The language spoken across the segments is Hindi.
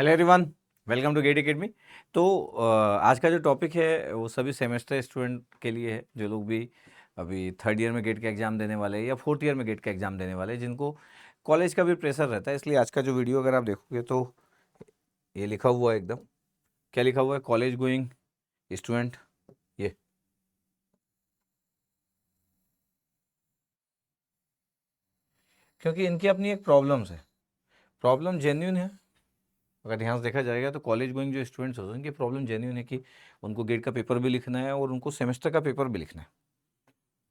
Hello everyone, welcome to GATE academy. तो आज का जो टॉपिक है वो सभी सेमेस्टर स्टूडेंट के लिए है, जो लोग भी अभी थर्ड ईयर में गेट का एग्ज़ाम देने वाले हैं या फोर्थ ईयर में गेट का एग्ज़ाम देने वाले हैं, जिनको कॉलेज का भी प्रेशर रहता है। इसलिए आज का जो वीडियो अगर आप देखोगे तो ये लिखा हुआ है एकदम, क्या लिखा हुआ है, कॉलेज गोइंग स्टूडेंट। ये क्योंकि इनकी अपनी एक प्रॉब्लम्स है, प्रॉब्लम जेन्यून है। अगर ध्यान से देखा जाएगा तो कॉलेज गोइंग जो स्टूडेंट्स होते हैं उनकी प्रॉब्लम जेन्यून है कि उनको गेट का पेपर भी लिखना है और उनको सेमेस्टर का पेपर भी लिखना है।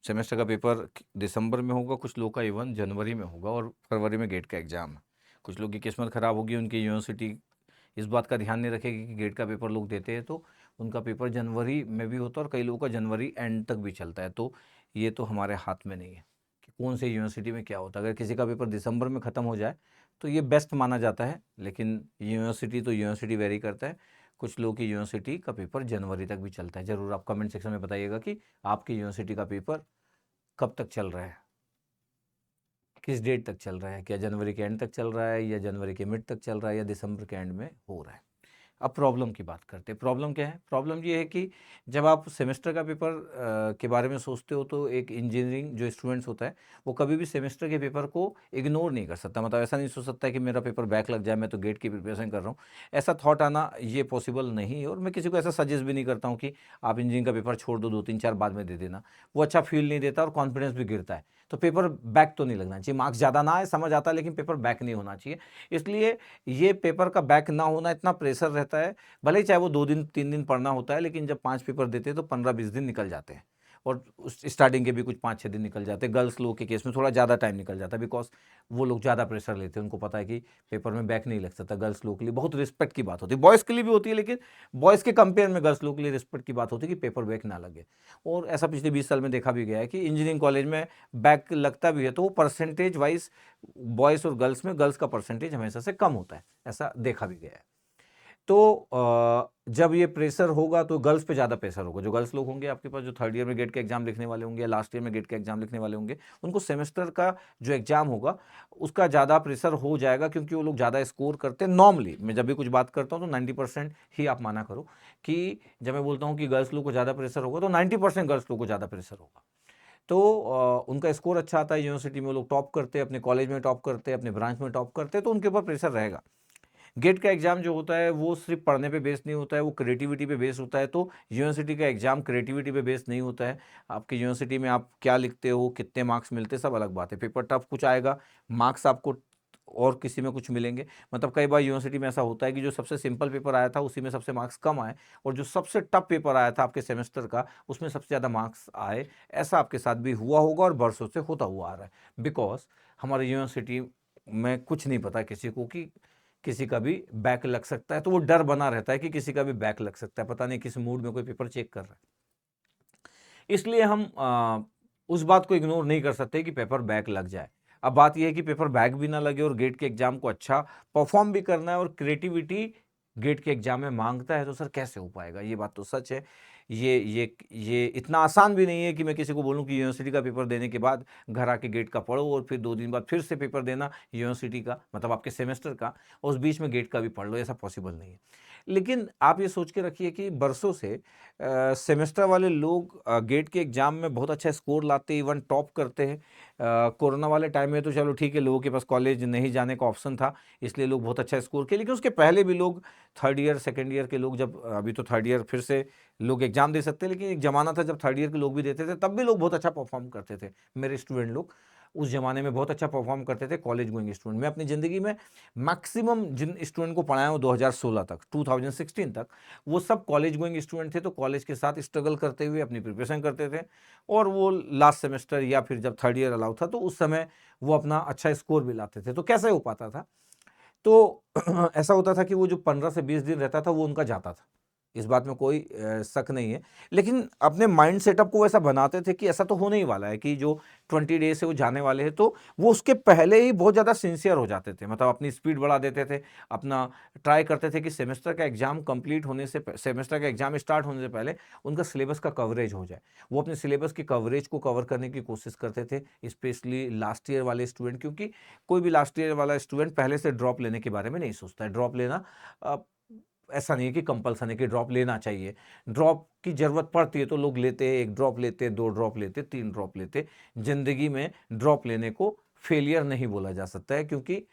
सेमेस्टर का पेपर दिसंबर में होगा, कुछ लोग का इवन जनवरी में होगा और फरवरी में गेट का एग्ज़ाम है। कुछ लोग की किस्मत ख़राब होगी, उनकी यूनिवर्सिटी इस बात का ध्यान नहीं रखेगी कि गेट का पेपर लोग देते हैं तो उनका पेपर जनवरी में भी होता है और कई लोगों का जनवरी एंड तक भी चलता है। तो ये तो हमारे हाथ में नहीं है कि कौन से यूनिवर्सिटी में क्या होता है। अगर किसी का पेपर दिसंबर में ख़त्म हो जाए तो ये बेस्ट माना जाता है, लेकिन यूनिवर्सिटी तो यूनिवर्सिटी वेरी करता है। कुछ लोगों की यूनिवर्सिटी का पेपर जनवरी तक भी चलता है। ज़रूर आप कमेंट सेक्शन में बताइएगा कि आपकी यूनिवर्सिटी का पेपर कब तक चल रहा है, किस डेट तक चल रहा है, क्या जनवरी के एंड तक चल रहा है या जनवरी के मिड तक चल रहा है या दिसंबर के एंड में हो रहा है। अब प्रॉब्लम की बात करते हैं। प्रॉब्लम क्या है? प्रॉब्लम ये है कि जब आप सेमेस्टर का पेपर के बारे में सोचते हो तो एक इंजीनियरिंग जो स्टूडेंट्स होता है वो कभी भी सेमेस्टर के पेपर को इग्नोर नहीं कर सकता। मतलब ऐसा नहीं सोच सकता है कि मेरा पेपर बैक लग जाए, मैं तो गेट की प्रिपरेशन कर रहा हूँ। ऐसा थॉट आना ये पॉसिबल नहीं है और मैं किसी को ऐसा सजेस्ट भी नहीं करता हूँ कि आप इंजीनियरिंग का पेपर छोड़ दो, 2-3-4 बाद में दे देना। वो अच्छा फील नहीं देता और कॉन्फिडेंस भी गिरता है। तो पेपर बैक तो नहीं लगना चाहिए। मार्क्स ज़्यादा ना आए समझ आता है, लेकिन पेपर बैक नहीं होना चाहिए। इसलिए ये पेपर का बैक ना होना इतना प्रेशर रहता है। भले ही चाहे वो 2 दिन 3 दिन पढ़ना होता है, लेकिन जब 5 पेपर देते हैं तो 15-20 दिन निकल जाते हैं और उस स्टार्टिंग के भी कुछ 5-6 दिन निकल जाते हैं। गर्ल्स लोग के केस में थोड़ा ज़्यादा टाइम निकल जाता है, बिकॉज़ वो लोग ज़्यादा प्रेशर लेते हैं। उनको पता है कि पेपर में बैक नहीं लग सकता। गर्ल्स लोग के लिए बहुत रिस्पेक्ट की बात होती है। बॉयज़ के लिए भी होती है, लेकिन बॉयज़ के कंपेयर में गर्ल्स लोग के लिए रिस्पेक्ट की बात होती है कि पेपर बैक ना लगे। और ऐसा पिछले 20 साल में देखा भी गया है कि इंजीनियरिंग कॉलेज में बैक लगता भी है तो वो परसेंटेज वाइज़ बॉयज़ और गर्ल्स में गर्ल्स का परसेंटेज हमेशा से कम होता है। ऐसा देखा भी गया है। तो जब ये प्रेशर होगा तो गर्ल्स पे ज़्यादा प्रेशर होगा। जो गर्ल्स लोग होंगे आपके पास, जो थर्ड ईयर में गेट का एग्जाम लिखने वाले होंगे या लास्ट ईयर में गेट का एग्जाम लिखने वाले होंगे, उनको सेमेस्टर का जो एग्जाम होगा उसका ज़्यादा प्रेशर हो जाएगा, क्योंकि वो लोग ज़्यादा स्कोर करते हैं। नॉर्मली मैं जब भी कुछ बात करता हूँ तो 90% ही आप माना करो कि जब मैं बोलता हूँ कि गर्ल्स लोग को ज़्यादा प्रेशर होगा तो 90% गर्ल्स लोग को ज़्यादा प्रेशर होगा। तो उनका स्कोर अच्छा आता है, यूनिवर्सिटी में वो लोग टॉप करते हैं, अपने कॉलेज में टॉप करते हैं, अपने ब्रांच में टॉप करते हैं, तो उनके ऊपर प्रेशर रहेगा। गेट का एग्जाम जो होता है वो सिर्फ पढ़ने पे बेस नहीं होता है, वो क्रिएटिविटी पे बेस होता है। तो यूनिवर्सिटी का एग्जाम क्रिएटिविटी पे बेस नहीं होता है। आपकी यूनिवर्सिटी में आप क्या लिखते हो, कितने मार्क्स मिलते हैं, सब अलग बात है। पेपर टफ कुछ आएगा, मार्क्स आपको और किसी में कुछ मिलेंगे। मतलब कई बार यूनिवर्सिटी में ऐसा होता है कि जो सबसे सिंपल पेपर आया था उसी में सबसे मार्क्स कम आए, और जो सबसे टफ पेपर आया था आपके सेमेस्टर का उसमें सबसे ज़्यादा मार्क्स आए। ऐसा आपके साथ भी हुआ होगा और बरसों से होता हुआ आ रहा है। बिकॉज हमारी यूनिवर्सिटी में कुछ नहीं पता किसी को कि किसी का भी बैक लग सकता है, तो वो डर बना रहता है कि किसी का भी बैक लग सकता है, पता नहीं किस मूड में कोई पेपर चेक कर रहा है। इसलिए हम उस बात को इग्नोर नहीं कर सकते कि पेपर बैक लग जाए। अब बात यह है कि पेपर बैक भी ना लगे और गेट के एग्जाम को अच्छा परफॉर्म भी करना है, और क्रिएटिविटी गेट के एग्जाम में मांगता है, तो सर कैसे हो पाएगा? ये बात तो सच है। ये इतना आसान भी नहीं है कि मैं किसी को बोलूं कि यूनिवर्सिटी का पेपर देने के बाद घर आके गेट का पढ़ो और फिर 2 दिन बाद फिर से पेपर देना यूनिवर्सिटी का, मतलब आपके सेमेस्टर का, और उस बीच में गेट का भी पढ़ लो। ऐसा पॉसिबल नहीं है। लेकिन आप ये सोच के रखिए कि बरसों से सेमेस्टर वाले लोग गेट के एग्ज़ाम में बहुत अच्छा स्कोर लाते, इवन टॉप करते हैं। कोरोना वाले टाइम में तो चलो ठीक है, लोगों के पास कॉलेज नहीं जाने का ऑप्शन था, इसलिए लोग बहुत अच्छा स्कोर किए। लेकिन उसके पहले भी लोग थर्ड ईयर सेकंड ईयर के लोग, जब अभी तो थर्ड ईयर फिर से लोग एग्ज़ाम दे सकते हैं, लेकिन एक ज़माना था जब थर्ड ईयर के लोग भी देते थे, तब भी लोग बहुत अच्छा परफॉर्म करते थे। मेरे स्टूडेंट लोग उस ज़माने में बहुत अच्छा परफॉर्म करते थे, कॉलेज गोइंग स्टूडेंट। मैं अपनी ज़िंदगी में मैक्सिमम जिन स्टूडेंट को पढ़ाया हूँ 2016 तक, 2016 तक, वो सब कॉलेज गोइंग स्टूडेंट थे। तो कॉलेज के साथ स्ट्रगल करते हुए अपनी प्रिपरेशन करते थे, और वो लास्ट सेमेस्टर या फिर जब थर्ड ईयर अलाउ था तो उस समय वो अपना अच्छा स्कोर भी लाते थे। तो कैसे हो पाता था? तो ऐसा होता था कि वो जो 15 से 20 दिन रहता था वो उनका जाता था। इस बात में कोई शक नहीं है। लेकिन अपने माइंड सेटअप को वैसा बनाते थे कि ऐसा तो होने ही वाला है कि जो 20 डेज से वो जाने वाले हैं, तो वो उसके पहले ही बहुत ज़्यादा सिंसियर हो जाते थे। मतलब अपनी स्पीड बढ़ा देते थे, अपना ट्राई करते थे कि सेमेस्टर का एग्जाम कंप्लीट होने से, सेमेस्टर का एग्जाम स्टार्ट होने से पहले उनका सिलेबस का कवरेज हो जाए। वो अपने सिलेबस की कवरेज को कवर करने की कोशिश करते थे, स्पेशली लास्ट ईयर वाले स्टूडेंट, क्योंकि कोई भी लास्ट ईयर वाला स्टूडेंट पहले से ड्रॉप लेने के बारे में नहीं सोचता है। ड्रॉप लेना ऐसा नहीं है कि कंपल्सन है कि ड्रॉप लेना चाहिए। ड्रॉप की ज़रूरत पड़ती है तो लोग लेते हैं, 1 ड्रॉप लेते, 2 ड्रॉप लेते, 3 ड्रॉप लेते। ज़िंदगी में ड्रॉप लेने को फेलियर नहीं बोला जा सकता है, क्योंकि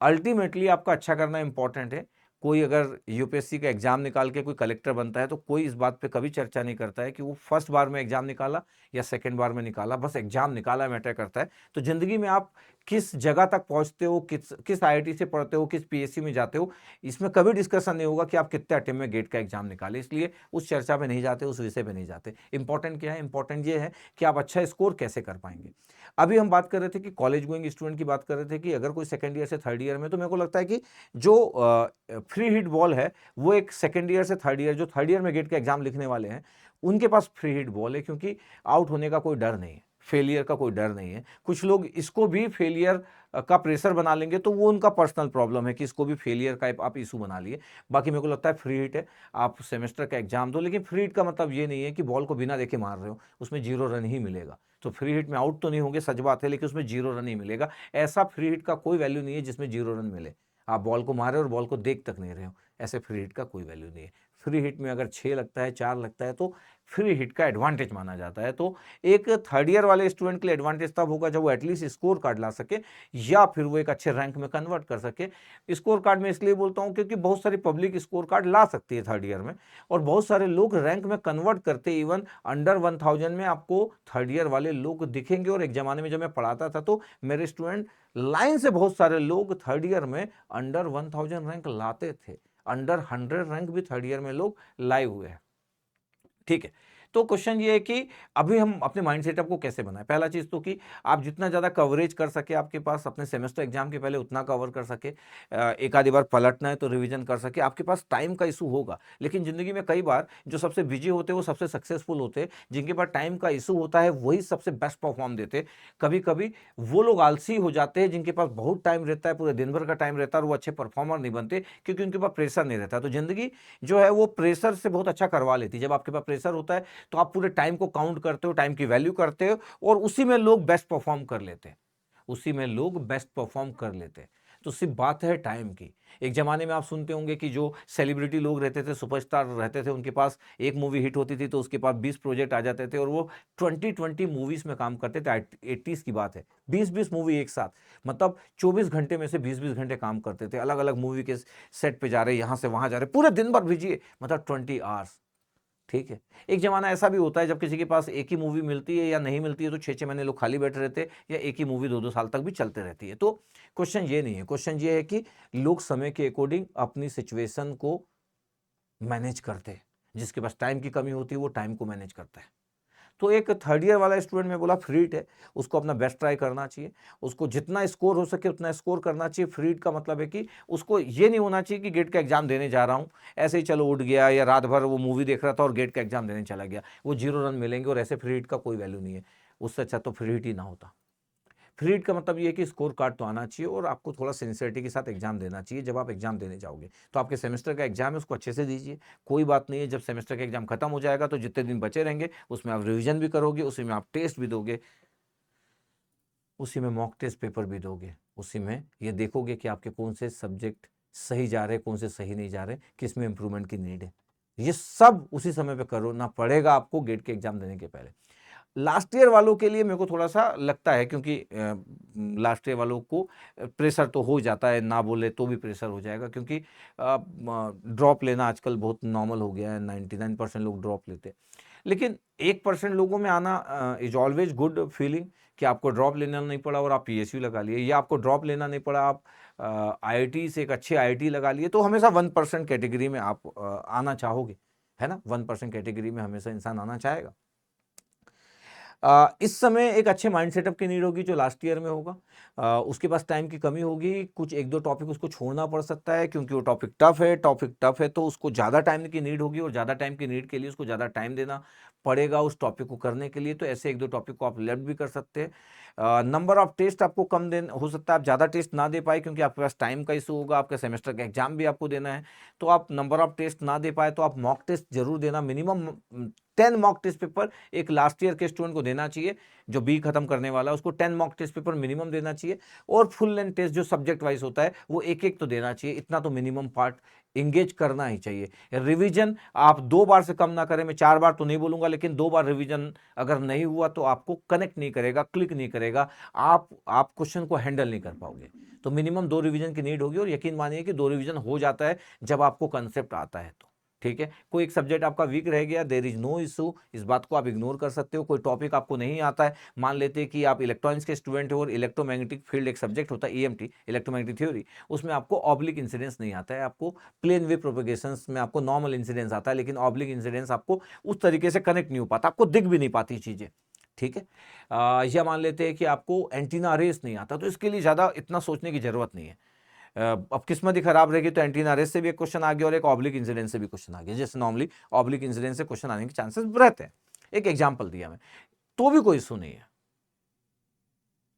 अल्टीमेटली आपका अच्छा करना इंपॉर्टेंट है। कोई अगर यूपीएससी का एग्जाम निकाल के कोई कलेक्टर बनता है तो कोई इस बात पे कभी चर्चा नहीं करता है कि वो फर्स्ट बार में एग्जाम निकाला या सेकंड बार में निकाला, बस एग्जाम निकाला मैटर करता है। तो जिंदगी में आप किस जगह तक पहुंचते हो, किस किस आईआईटी से पढ़ते हो, किस पीएससी में जाते हो, इसमें कभी डिस्कशन नहीं होगा कि आप कितने अटेम्प्ट में गेट का एग्जाम निकाले। इसलिए उस चर्चा पे नहीं जाते, उस विषय पे नहीं जाते। इंपॉर्टेंट क्या है? इंपॉर्टेंट ये है कि आप अच्छा स्कोर कैसे कर पाएंगे। अभी हम बात कर रहे थे कि कॉलेज गोइंग स्टूडेंट की बात कर रहे थे कि अगर कोई सेकंड ईयर से थर्ड ईयर में, तो मेरे को लगता है कि जो फ्री हिट बॉल है वो एक सेकंड ईयर से थर्ड ईयर, जो थर्ड ईयर में गेट का एग्जाम लिखने वाले हैं, उनके पास फ्री हिट बॉल है, क्योंकि आउट होने का कोई डर नहीं है, फेलियर का कोई डर नहीं है। कुछ लोग इसको भी फेलियर का प्रेशर बना लेंगे, तो वो उनका पर्सनल प्रॉब्लम है कि इसको भी फेलियर का आप इशू बना लिए। बाकी मेरे को लगता है फ्री हिट है, आप सेमेस्टर का एग्जाम दो, लेकिन फ्री हिट का मतलब ये नहीं है कि बॉल को बिना देखे मार रहे हो, उसमें 0 रन ही मिलेगा। तो फ्री हिट में आउट तो नहीं होंगे, सच बात है, लेकिन उसमें 0 रन ही मिलेगा। ऐसा फ्री हिट का कोई वैल्यू नहीं है जिसमें 0 रन मिले। आप बॉल को मारे और बॉल को देख तक नहीं रहे हो, ऐसे फ्री हिट का कोई वैल्यू नहीं है। फ्री हिट में अगर 6 लगता है, 4 लगता है, तो फ्री हिट का एडवांटेज माना जाता है। तो एक थर्ड ईयर वाले स्टूडेंट के लिए एडवांटेज तब होगा जब वो एटलीस्ट स्कोर कार्ड ला सके, या फिर वो एक अच्छे रैंक में कन्वर्ट कर सके। स्कोर कार्ड में इसलिए बोलता हूँ क्योंकि बहुत सारी पब्लिक स्कोर कार्ड ला सकती है थर्ड ईयर में, और बहुत सारे लोग रैंक में कन्वर्ट करते, इवन अंडर 1000 में आपको थर्ड ईयर वाले लोग दिखेंगे। और एक जमाने में जब मैं पढ़ाता था तो मेरे स्टूडेंट लाइन से बहुत सारे लोग थर्ड ईयर में अंडर 1000 रैंक लाते थे। अंडर 100 रैंक भी थर्ड ईयर में लोग लाए हुए हैं। ठीक है, तो क्वेश्चन ये है कि अभी हम अपने माइंड सेटअप को कैसे बनाएं। पहला चीज तो कि आप जितना ज्यादा कवरेज कर सके आपके पास अपने सेमेस्टर एग्जाम के पहले, उतना कवर कर सके। एक आधी बार पलटना है तो रिवीजन कर सके। आपके पास टाइम का इशू होगा, लेकिन जिंदगी में कई बार जो सबसे बिजी होते हैं वो सबसे सक्सेसफुल होते हैं। जिनके पास टाइम का इशू होता है वही सबसे बेस्ट परफॉर्म देते। कभी कभी वो लोग आलसी हो जाते हैं जिनके पास बहुत टाइम रहता है, पूरे दिन भर का टाइम रहता है, और वो अच्छे परफॉर्मर नहीं बनते क्योंकि उनके पास प्रेशर नहीं रहता। तो जिंदगी जो है वो प्रेशर से बहुत अच्छा करवा लेती है। जब आपके पास प्रेशर होता है तो आप पूरे टाइम को काउंट करते हो, टाइम की वैल्यू करते हो, और उसी में लोग बेस्ट परफॉर्म कर लेते हैं, उसी में लोग बेस्ट परफॉर्म कर लेते हैं। तो सिर्फ बात है टाइम की। एक जमाने में आप सुनते होंगे कि जो सेलिब्रिटी लोग रहते थे, सुपरस्टार रहते थे, उनके पास एक मूवी हिट होती थी तो उसके पास 20 प्रोजेक्ट आ जाते थे, और वो 20 मूवीज में काम करते थे। 80s की बात है, 20 मूवी एक साथ, मतलब 24 घंटे में से 20 घंटे काम करते थे। अलग अलग मूवी के सेट पे जा रहे, यहां से वहां जा रहे, पूरे दिन भर बिजी, मतलब 20 आवर्स। ठीक है, एक जमाना ऐसा भी होता है जब किसी के पास एक ही मूवी मिलती है या नहीं मिलती है तो 6-6 महीने लोग खाली बैठे रहते हैं, या एक ही मूवी 2-2 साल तक भी चलते रहती है। तो क्वेश्चन ये नहीं है, क्वेश्चन ये है कि लोग समय के अकॉर्डिंग अपनी सिचुएशन को मैनेज करते हैं। जिसके पास टाइम की कमी होती है वो टाइम को मैनेज करता है। तो एक थर्ड ईयर वाला स्टूडेंट में बोला फ्रीड है, उसको अपना बेस्ट ट्राई करना चाहिए, उसको जितना स्कोर हो सके उतना स्कोर करना चाहिए। फ्रीड का मतलब है कि उसको ये नहीं होना चाहिए कि गेट का एग्जाम देने जा रहा हूँ, ऐसे ही चलो उठ गया, या रात भर वो मूवी देख रहा था और गेट का एग्जाम देने चला गया, वो 0 रन मिलेंगे, और ऐसे फ्रीड का कोई वैल्यू नहीं है। उससे अच्छा तो फ्रीड ही ना होता। फ्रीड का मतलब ये है कि स्कोर कार्ड तो आना चाहिए, और आपको थोड़ा सिंसियरिटी के साथ एग्जाम देना चाहिए। जब आप एग्जाम देने जाओगे तो आपके सेमेस्टर का एग्जाम है उसको अच्छे से दीजिए, कोई बात नहीं है। जब सेमेस्टर का एग्जाम खत्म हो जाएगा तो जितने दिन बचे रहेंगे उसमें आप रिवीजन भी करोगे, उसी में आप टेस्ट भी दोगे, उसी में मॉक टेस्ट पेपर भी दोगे, उसी में ये देखोगे कि आपके कौन से सब्जेक्ट सही जा रहे, कौन से सही नहीं जा रहे, किस में इंप्रूवमेंट की नीड है। ये सब उसी समय पे करना पड़ेगा आपको गेट के एग्जाम देने के पहले। लास्ट ईयर वालों के लिए मेरे को थोड़ा सा लगता है, क्योंकि लास्ट ईयर वालों को प्रेशर तो हो जाता है, ना बोले तो भी प्रेशर हो जाएगा, क्योंकि ड्रॉप लेना आजकल बहुत नॉर्मल हो गया है। 99% लोग ड्रॉप लेते हैं, लेकिन 1% लोगों में आना इज ऑलवेज गुड फीलिंग कि आपको ड्रॉप लेना नहीं पड़ा और आप पीएसयू लगा लिए, या आपको ड्रॉप लेना नहीं पड़ा, आप आईआईटी से एक अच्छे आईआईटी लगा लिए। तो हमेशा 1% कैटेगरी में आप आना चाहोगे, है ना। 1% कैटेगरी में हमेशा इंसान आना चाहेगा। इस समय एक अच्छे माइंड सेटअप की नीड होगी जो लास्ट ईयर में होगा। उसके पास टाइम की कमी होगी, कुछ एक दो टॉपिक उसको छोड़ना पड़ सकता है क्योंकि वो टॉपिक टफ है तो उसको ज़्यादा टाइम की नीड होगी और ज़्यादा टाइम की नीड के लिए उसको ज़्यादा टाइम देना पड़ेगा उस टॉपिक को करने के लिए। तो ऐसे एक दो टॉपिक को आप लेफ्ट भी कर सकते हैं। नंबर ऑफ टेस्ट आपको कम देना हो सकता है, आप ज़्यादा टेस्ट ना दे पाए क्योंकि आपके पास टाइम का इशू होगा, आपका सेमेस्टर का एग्जाम भी आपको देना है। तो आप नंबर ऑफ टेस्ट ना दे पाए तो आप मॉक टेस्ट जरूर देना। मिनिमम 10 मॉक टेस्ट पेपर एक लास्ट ईयर के स्टूडेंट को देना चाहिए। जो बी खत्म करने वाला है उसको 10 मॉक टेस्ट पेपर मिनिमम देना चाहिए और फुल लेंथ टेस्ट जो सब्जेक्ट वाइज होता है वो एक एक तो देना चाहिए। इतना तो मिनिमम पार्ट इंगेज करना ही चाहिए। रिवीजन आप 2 बार से कम ना करें, मैं 4 बार तो नहीं बोलूंगा, लेकिन 2 बार रिवीजन अगर नहीं हुआ तो आपको कनेक्ट नहीं करेगा, क्लिक नहीं करेगा, आप क्वेश्चन को हैंडल नहीं कर पाओगे। तो मिनिमम 2 रिवीजन की नीड होगी और यकीन मानिए कि 2 रिवीजन हो जाता है जब आपको कंसेप्ट आता है तो। ठीक है, कोई एक सब्जेक्ट आपका वीक रह गया, देयर इज नो इशू, इस बात को आप इग्नोर कर सकते हो। कोई टॉपिक आपको नहीं आता है, मान लेते हैं कि आप इलेक्ट्रॉनिक्स के स्टूडेंट हो और इलेक्ट्रोमैग्नेटिक फील्ड एक सब्जेक्ट होता है ईएमटी, इलेक्ट्रोमैग्नेटिक थ्योरी, उसमें आपको ऑब्लिक इंसिडेंस नहीं आता है, आपको प्लेन वेव प्रोपेगेशंस में आपको नॉर्मल इंसिडेंस आता है, लेकिन ऑब्लिक इंसिडेंस आपको उस तरीके से कनेक्ट नहीं हो पाता, आपको दिख भी नहीं पाती चीजें। ठीक है, या मान लेते हैं कि आपको एंटीना रेस नहीं आता, तो इसके लिए ज्यादा इतना सोचने की जरूरत नहीं है। अब किस्मत ही खराब रहेगी तो एंटीना रेस से भी एक क्वेश्चन आ गया और एक ऑब्लिक इंसिडेंस से भी क्वेश्चन आ गया, जैसे नॉर्मली ऑब्लिक इंसिडेंस से क्वेश्चन आने के चांसेस रहते हैं। एक एग्जांपल दिया मैं, तो भी कोई इशू नहीं है,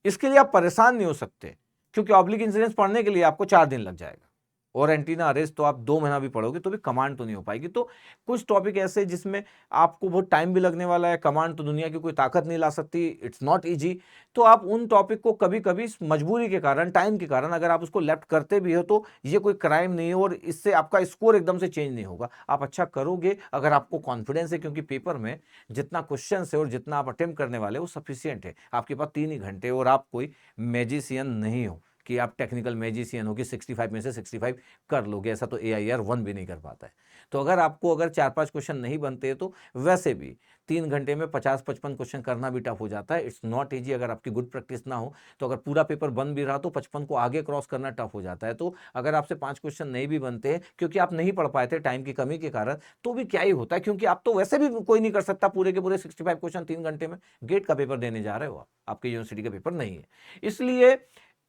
इसके लिए आप परेशान नहीं हो सकते क्योंकि ऑब्लिक इंसिडेंस पढ़ने के लिए आपको 4 दिन लग जाएगा और एंटीना अरेस्ट तो आप 2 महीना भी पढ़ोगे तो भी कमांड तो नहीं हो पाएगी। तो कुछ टॉपिक ऐसे जिसमें आपको बहुत टाइम भी लगने वाला है, कमांड तो दुनिया की कोई ताकत नहीं ला सकती, इट्स नॉट इजी। तो आप उन टॉपिक को कभी कभी मजबूरी के कारण, टाइम के कारण अगर आप उसको लेफ्ट करते भी हो तो ये कोई क्राइम नहीं है और इससे आपका स्कोर एकदम से चेंज नहीं होगा, आप अच्छा करोगे अगर आपको कॉन्फिडेंस है, क्योंकि पेपर में जितना क्वेश्चन है और जितना आप अटेम्प्ट करने वाले वो सफिशियंट है। आपके पास 3 ही घंटे और आप कोई मैजिशियन नहीं हो कि आप टेक्निकल मैजिशियन हो कि 65 में से 65 कर लोगे, ऐसा तो AIR 1 भी नहीं कर पाता है। तो अगर आपको अगर 4-5 क्वेश्चन नहीं बनते तो वैसे भी 3 घंटे में 50-55 क्वेश्चन करना भी टफ हो जाता है, इट्स नॉट इजी। अगर आपकी गुड प्रैक्टिस ना हो तो अगर पूरा पेपर बन भी रहा तो 55 को आगे क्रॉस करना टफ हो जाता है। तो अगर आपसे 5 क्वेश्चन नहीं भी बनते हैं क्योंकि आप नहीं पढ़ पाए थे टाइम की कमी के कारण, तो भी क्या ही होता है, क्योंकि आप तो वैसे भी कोई नहीं कर सकता पूरे के पूरे 65 क्वेश्चन 3 घंटे में। गेट का पेपर देने जा रहे हो, आपके यूनिवर्सिटी का पेपर नहीं है। इसलिए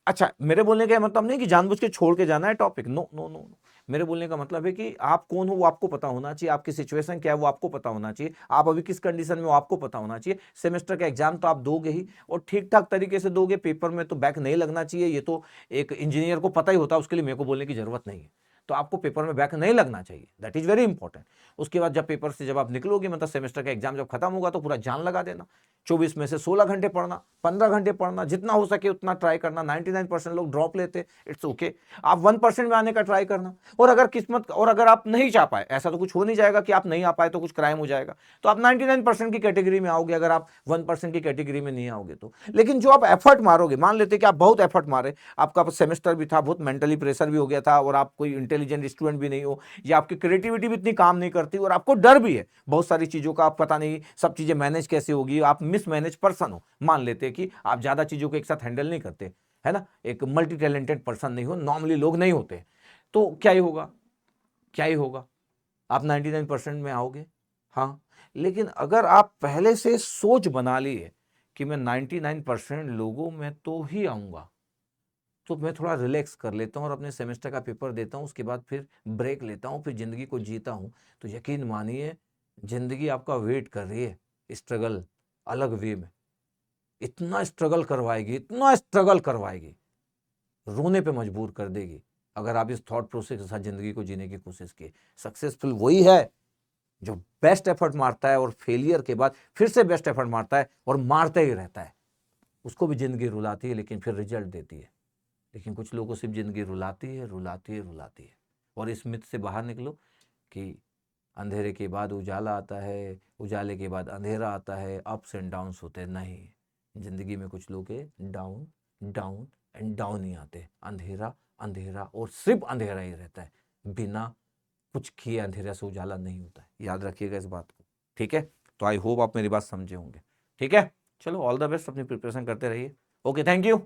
अच्छा, मेरे बोलने का मतलब नहीं कि जानबूझ के छोड़ के जाना है topic, no no no no. मेरे बोलने का मतलब है कि आप कौन हो वो आपको पता होना चाहिए, आपकी सिचुएशन क्या है वो आपको पता होना चाहिए, आप अभी किस कंडीशन में हो आपको पता होना चाहिए। सेमेस्टर का एग्जाम तो आप दोगे ही और ठीक ठाक तरीके से दोगे, पेपर में तो बैक नहीं लगना चाहिए, ये तो एक इंजीनियर को पता ही होता है, उसके लिए मेरे को बोलने की जरूरत नहीं है। तो आपको पेपर में बैक नहीं लगना चाहिए, दैट इज वेरी इंपॉर्टेंट। उसके बाद जब पेपर से जब आप निकलोगे, मतलब सेमेस्टर का एग्जाम जब खत्म होगा, तो पूरा जान लगा देना। 24 में से 16 घंटे पढ़ना, 15 घंटे पढ़ना, जितना हो सके उतना ट्राई करना। 99% लोग ड्रॉप लेते, इट्स ओके। आप 1% में आने का ट्राई करना। और अगर किस्मत, और अगर आप नहीं चाह पाए, ऐसा तो कुछ हो नहीं जाएगा कि आप नहीं आ पाए तो कुछ क्राइम हो जाएगा, तो आप 99% की कैटेगरी में आओगे, अगर आप 1% की कैटेगरी में नहीं आओगे तो। लेकिन जो आप एफर्ट मारोगे, मान लेते कि आप बहुत एफर्ट मारे, आपका सेमेस्टर भी था, बहुत मेंटली प्रेशर भी हो गया था और आप कोई इंटेलिजेंट स्टूडेंट भी नहीं हो, या आपकी क्रिएटिविटी भी इतनी काम नहीं करती और आपको डर भी है बहुत सारी चीजों का, आप पता नहीं सब चीजें मैनेज कैसे होगी, आप मिसमैनेज पर्सन हो, मान लेते हैं कि आप ज्यादा चीजों को एक साथ हैंडल नहीं करते, है ना, एक मल्टी टैलेंटेड पर्सन नहीं हो, नॉर्मली लोग नहीं होते, तो क्या ही होगा, क्या ही होगा, आप 99% में आओगे। हाँ, लेकिन अगर आप पहले से सोच बना लिए कि मैं 99% लोगों में तो ही आऊंगा, तो मैं थोड़ा रिलैक्स कर लेता हूँ और अपने सेमेस्टर का पेपर देता हूँ, उसके बाद फिर ब्रेक लेता हूँ, फिर ज़िंदगी को जीता हूँ, तो यकीन मानिए ज़िंदगी आपका वेट कर रही है, स्ट्रगल अलग वे में, इतना स्ट्रगल करवाएगी, इतना स्ट्रगल करवाएगी, रोने पे मजबूर कर देगी अगर आप इस थॉट प्रोसेस के साथ ज़िंदगी को जीने की कोशिश की। सक्सेसफुल वही है जो बेस्ट एफर्ट मारता है और फेलियर के बाद फिर से बेस्ट एफर्ट मारता है और मारता ही रहता है। उसको भी ज़िंदगी रुलाती है लेकिन फिर रिजल्ट देती है। लेकिन कुछ लोगों को सिर्फ जिंदगी रुलाती है, रुलाती है, रुलाती है। और इस मिथ से बाहर निकलो कि अंधेरे के बाद उजाला आता है, उजाले के बाद अंधेरा आता है, अप्स एंड डाउन्स होते हैं। नहीं, जिंदगी में कुछ लोग के डाउन डाउन एंड डाउन ही आते हैं, अंधेरा अंधेरा और सिर्फ अंधेरा ही रहता है, बिना कुछ किए अंधेरे से उजाला नहीं होता है। याद रखिएगा इस बात को, ठीक है। तो आई होप आप मेरी बात समझे होंगे, ठीक है। चलो, ऑल द बेस्ट, अपनी प्रिपरेशन करते रहिए। Okay, thank you.